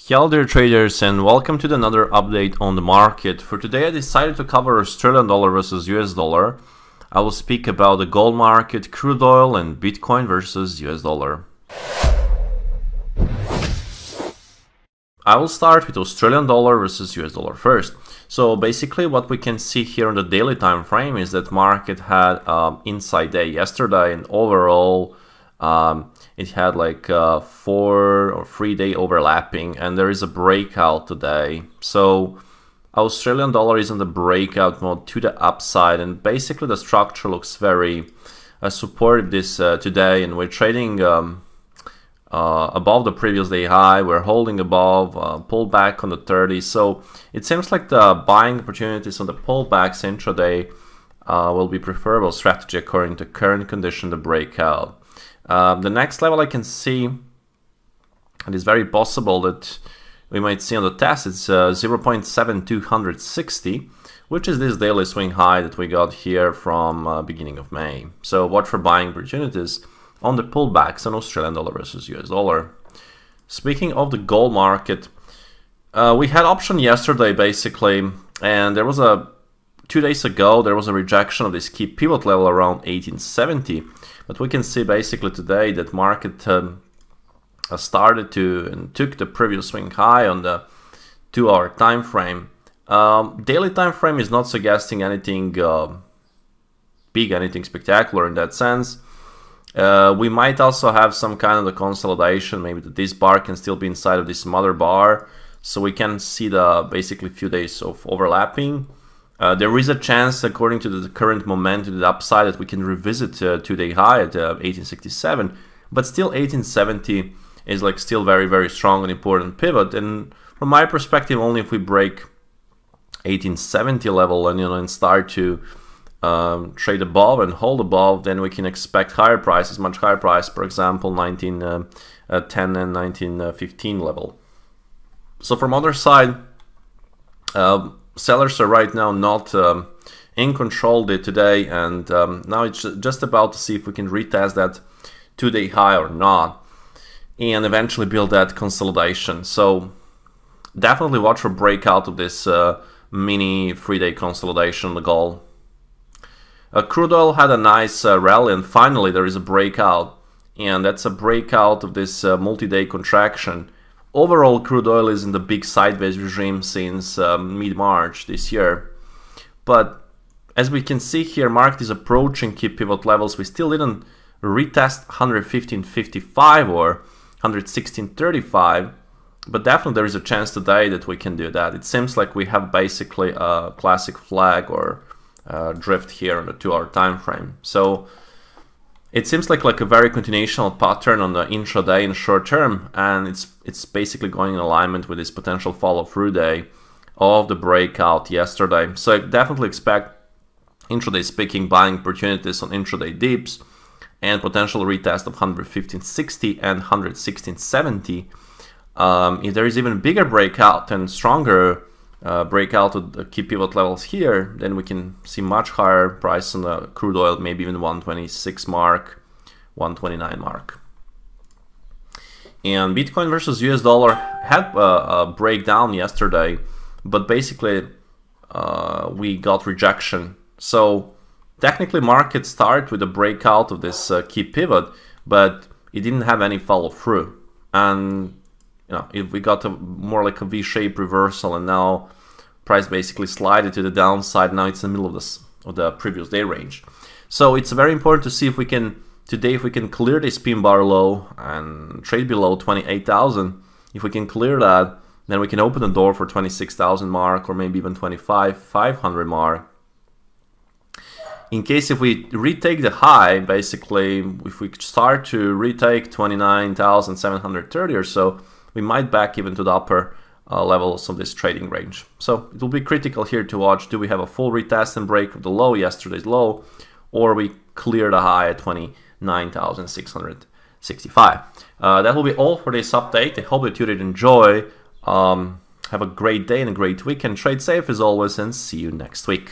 Hello dear traders, and welcome to another update on the market. For today I decided to cover Australian dollar versus US dollar. I will speak about the gold market, crude oil and Bitcoin versus US dollar. I will start with Australian dollar versus US dollar first. So basically what we can see here on the daily time frame is that market had inside day yesterday, and overall it had like 4 or 3 day overlapping, and there is a breakout today. So Australian dollar is in the breakout mode to the upside, and basically the structure looks very supportive this today, and we're trading above the previous day high. We're holding above, pull back on the 30. So it seems like the buying opportunities on the pullbacks intraday will be preferable strategy according to current condition, the breakout. The next level I can see, it is very possible that we might see on the test, it's 0.7260, which is this daily swing high that we got here from beginning of May. So watch for buying opportunities on the pullbacks on Australian dollar versus US dollar. Speaking of the gold market, we had option yesterday basically, and there was 2 days ago there was a rejection of this key pivot level around 1870. But we can see basically today that market started to and took the previous swing high on the 2-hour time frame. Daily time frame is not suggesting anything big, anything spectacular in that sense. We might also have some kind of the consolidation, maybe that this bar can still be inside of this mother bar, so we can see the basically few days of overlapping. There is a chance, according to the current momentum to the upside, that we can revisit 2-day high at 1867, but still 1870 is like still very strong and important pivot. And from my perspective, only if we break 1870 level and start to trade above and hold above, then we can expect higher prices, much higher price, for example 1910 and 1915 level. So from other side, sellers are right now not in control today, and now it's just about to see if we can retest that 2-day high or not, and eventually build that consolidation. So definitely watch for breakout of this mini 3-day consolidation on the gold. Crude oil had a nice rally, and finally there is a breakout, and that's a breakout of this multi-day contraction. Overall, crude oil is in the big sideways regime since mid-March this year. But as we can see here, market is approaching key pivot levels. We still didn't retest 115.55 or 116.35, but definitely there is a chance today that we can do that. It seems like we have basically a classic flag or drift here on the 2-hour time frame. So it seems like a very continuational pattern on the intraday and short term, and it's basically going in alignment with this potential follow-through day of the breakout yesterday. So I definitely expect intraday speaking buying opportunities on intraday dips and potential retest of 115.60 and 116.70. If there is even bigger breakout and stronger breakout of the key pivot levels here, then we can see much higher price on the crude oil, maybe even 126 mark, 129 mark. And Bitcoin versus US dollar had a breakdown yesterday, but basically we got rejection. So technically market started with a breakout of this key pivot, but it didn't have any follow through. And if we got more like a V-shaped reversal, and now price basically slided to the downside. Now it's in the middle of the previous day range. So it's very important to see if we can today, if we can clear this pin bar low and trade below 28,000. If we can clear that, then we can open the door for 26,000 mark, or maybe even 25,500 mark. In case if we retake the high, basically if we start to retake 29,730 or so, we might back even to the upper levels of this trading range. So it will be critical here to watch, do we have a full retest and break of the low, yesterday's low, or we clear the high at 29,665. That will be all for this update. I hope that you did enjoy. Have a great day and a great weekend. Trade safe as always, and see you next week.